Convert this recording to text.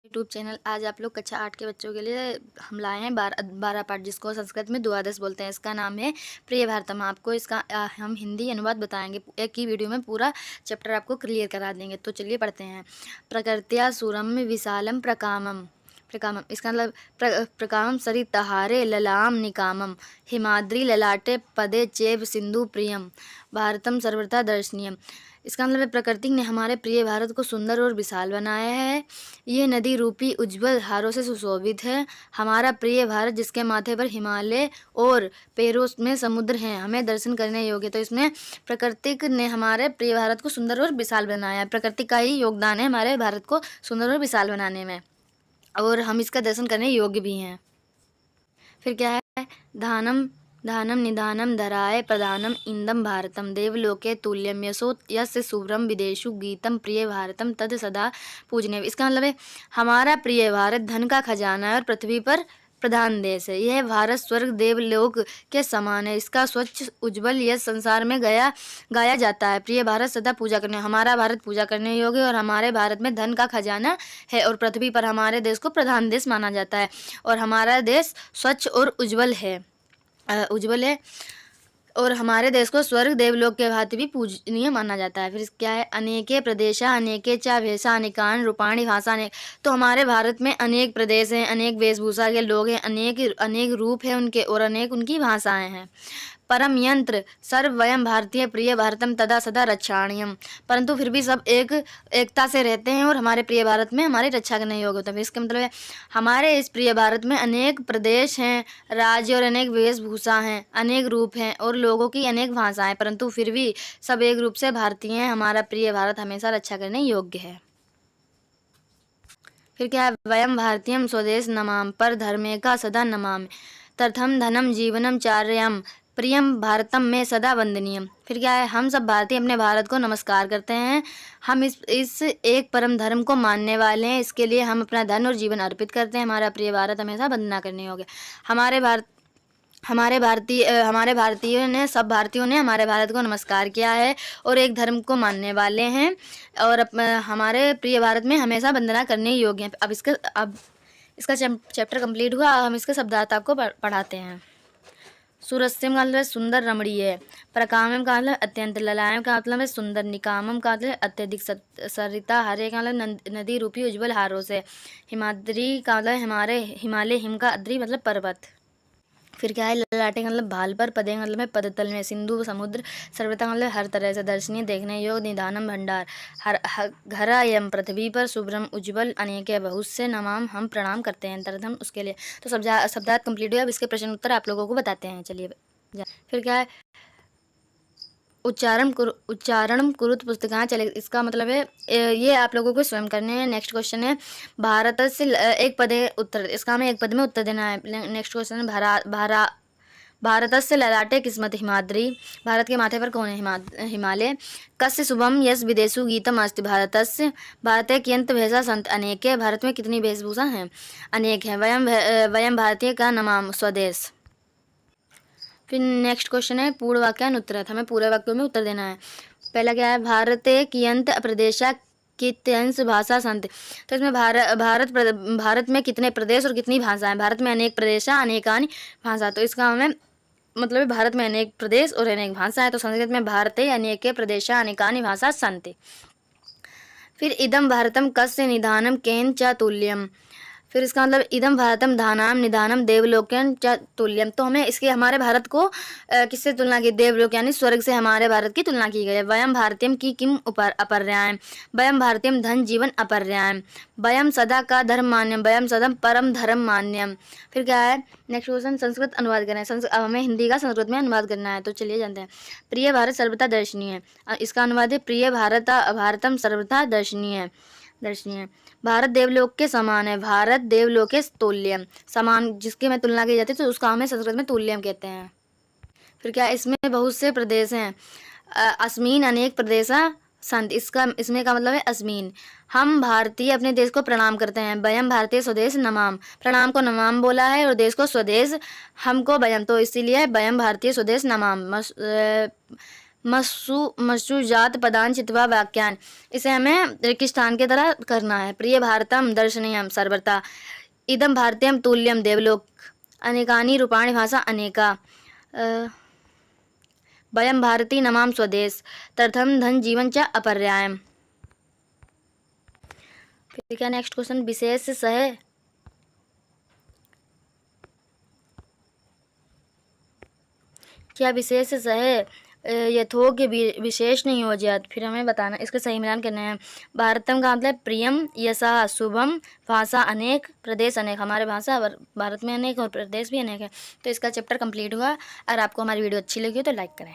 YouTube channel. आज आप लोग कक्षा 8 के बच्चों के लिए हम लाए हैं 12 पाठ, जिसको संस्कृत में द्वादश बोलते हैं। इसका नाम है प्रिय भारतम। आपको इसका हम हिंदी अनुवाद बताएंगे। एक ही वीडियो में पूरा चैप्टर आपको क्लियर करा देंगे। तो चलिए पढ़ते हैं। प्रकृत्या सुरम्य विशालम प्रकामम। प्रकामम इसका मतलब प्रकामम सरितहारे ललाम निकामम हिमाद्री ललाटे पदे चेव सिंधु प्रियम भारतम सर्वथा दर्शनीयम। इसका मतलब प्रकृति ने हमारे प्रिय भारत को सुंदर और विशाल बनाया है। ये नदी रूपी उज्ज्वल हारों से सुशोभित है। हमारा प्रिय भारत जिसके माथे पर हिमालय और पैरों में समुद्र हैं, हमें दर्शन करने योग्य। तो इसमें प्रकृति ने हमारे प्रिय भारत को सुंदर और विशाल बनाया है। प्रकृति का ही योगदान है हमारे भारत को सुंदर और विशाल बनाने में, और हम इसका दर्शन करने योग्य भी हैं। फिर क्या है? धानम धानम निधानम धराय प्रधानम इंदम भारतम देवलोके तुल्यम यशो यस्य शुभ्रम विदेशु गीतम प्रिय भारतम तद सदा पूजनीय। इसका मतलब है हमारा प्रिय भारत धन का खजाना है और पृथ्वी पर प्रधान देश है। यह भारत स्वर्ग देवलोक के समान है। इसका स्वच्छ उज्ज्वल यश संसार में गाया जाता है। प्रिय भारत सदा पूजा करने, हमारा भारत पूजा करने योग्य, और हमारे भारत में धन का खजाना है और पृथ्वी पर हमारे देश को प्रधान देश माना जाता है। और हमारा देश स्वच्छ और उज्ज्वल है और हमारे देश को स्वर्ग देवलोक के भांति भी पूजनीय माना जाता है। फिर क्या है? अनेके प्रदेशा अनेके चा भेषा अनेकान रूपाणी भाषा अनेक। तो हमारे भारत में अनेक प्रदेश हैं, अनेक वेशभूषा के लोग हैं, अनेक रूप हैं उनके, और अनेक उनकी भाषाएं हैं। परम यंत्र सर्व वयम भारतीय प्रिय भारतम तदा सदा रक्षाण्यम। परंतु फिर भी सब एकता से रहते हैं और हमारे प्रिय भारत में हमारी रक्षा करने योग्य होता है। इसका मतलब है हमारे इस प्रिय भारत में अनेक प्रदेश हैं, राज्य और अनेक वेशभूषा हैं, अनेक रूप हैं और लोगों की अनेक भाषाएं, परंतु फिर भी सब एक रूप से भारतीय हैं। हमारा प्रिय भारत हमेशा रक्षा करने योग्य है। फिर क्या है? वयम भारतीयम स्वदेश नमाम पर धर्मे का सदा नमामि तर्थम धनम जीवनम चार्यम प्रियम भारतम में सदा वंदनीयम। फिर क्या है? हम सब भारतीय अपने भारत को नमस्कार करते हैं। हम इस एक परम धर्म को मानने वाले हैं। इसके लिए हम अपना धन और जीवन अर्पित करते हैं। हमारा प्रिय भारत हमेशा वंदना करने योग्य। हमारे भारतीयों ने सब भारतीयों ने हमारे भारत को नमस्कार किया है और एक धर्म को मानने वाले हैं और हमारे प्रिय भारत में हमेशा वंदना करने योग्य हैं। अब इसका चैप्टर कंप्लीट हुआ। हम इसके शब्दार्थ आपको पढ़ाते हैं। सुरस्यम का मतलब सुंदर रमणीय, प्रकामम का मतलब अत्यंत, ललायम का मतलब है सुंदर, निकामम का मतलब अत्यधिक, सरिता हरे का मतलब नदी रूपी उज्ज्वल हारों से, हिमाद्री का मतलब हमारे हिमालय, हिम का अद्री मतलब पर्वत। फिर क्या है? ललाटे का मतलब भाल पर, पदे का मतलब है पदतल में, सिंधु समुद्र, सर्वथा मतलब हर तरह से, दर्शनीय देखने योग्य, निधानम भंडार, घरा यम पृथ्वी पर, शुभ्रम उज्ज्वल, अनेके बहुत से नमाम हम प्रणाम करते हैं तरथम उसके लिए। तो शब्दार्थ कंप्लीट हुआ। अब इसके प्रश्न उत्तर आप लोगों को बताते हैं। चलिए। फिर क्या है? उच्चारण कुरुत पुस्तकां चले। इसका मतलब है ये आप लोगों को स्वयं करने हैं। नेक्स्ट क्वेश्चन है भारत से एक पद उत्तर, इसका हमें एक पद में उत्तर देना है। नेक्स्ट क्वेश्चन है भारत से ललाटे किस्मत हिमाद्री। भारत के माथे पर कौन है? हिमालय। कस्य शुभम यस विदेशु गीतम अस्ति भारतस्य भारतीय कियंत भेषा संत अनेके। भारत में कितनी वेशभूषा हैं? अनेक हैं। वयम भारतीय का नमाम स्वदेश। फिर नेक्स्ट क्वेश्चन है पूर्ण वाक्यान उत्तर। हमें पूरे वाक्यों में उत्तर देना है। पहला क्या है? भारते कियंत प्रदेशा कित्यंश भाषा संत। तो इसमें भारत में कितने प्रदेश और कितनी भाषाएं? भारत में अनेक प्रदेशा अनेकानि भाषा। तो इसका हमें मतलब है भारत में अनेक प्रदेश और अनेक भाषा है। तो संस्कृत में भारते अनेके प्रदेशा अनेकानि भाषा संति। फिर इदम भारतम कस्य निधानम केन च तुल्यम। फिर इसका मतलब इदम भारतम धानाम निधानम देवलोकन च तुल्यम। तो हमें इसके हमारे भारत को किससे तुलना की? देवलोक यानी स्वर्ग से हमारे भारत की तुलना की गई है। वयम भारतीयम की किम अपर्यायम, वयम भारतीयम धन जीवन अपर्यायम, वयम सदा का धर्म मान्यम, वयम सदम परम धर्म मान्यम। फिर क्या है? नेक्स्ट क्वेश्चन संस्कृत अनुवाद करना है। अब हमें हिंदी का संस्कृत में अनुवाद करना है। तो चलिए जानते हैं। प्रिय भारत सर्वथा दर्शनीय, इसका अनुवाद है प्रिय भारतम सर्वथा दर्शनीय। भारत देवलोक के समान है, भारत देवलोक के तुल्यम, समान जिसकी में तुलना की जाती है तो उसका हमें संस्कृत में तुल्यम कहते हैं। फिर क्या? इसमें बहुत से प्रदेश हैं। अस्मीन अनेक प्रदेशा संत, इसमें का मतलब है अस्मीन। हम भारतीय अपने देश को प्रणाम करते हैं। वयम भारतीय स्वदेश नमाम, प्रणाम को नमाम बोला है और देश को स्वदेश, हमको वयम, तो इसीलिए वयम भारतीय स्वदेश नमाम। मत्सुजात पदान चित्वा वाक्यान, इसे हमें रेगिस्तान की तरह करना है। प्रिय भारतम दर्शनीयम सर्वथा, इदम भारतीयम तुल्यम देवलोक, अनेकानि रूपाणि भाषा अनेका, वयम भारती नमाम स्वदेश, तदर्थम धन जीवन च अपर्यायम। फिर क्या नेक्स्ट क्वेश्चन, विशेष सह क्या विशेष सह यथोग्य विशेष नहीं हो जात, फिर हमें बताना, इसके सही मिलान करने हैं। भारतम का मतलब प्रियम, यशः शुभम, भाषा अनेक, प्रदेश अनेक, हमारे भाषा भारत में अनेक और प्रदेश भी अनेक है। तो इसका चैप्टर कंप्लीट हुआ। अगर आपको हमारी वीडियो अच्छी लगी हो तो लाइक करें।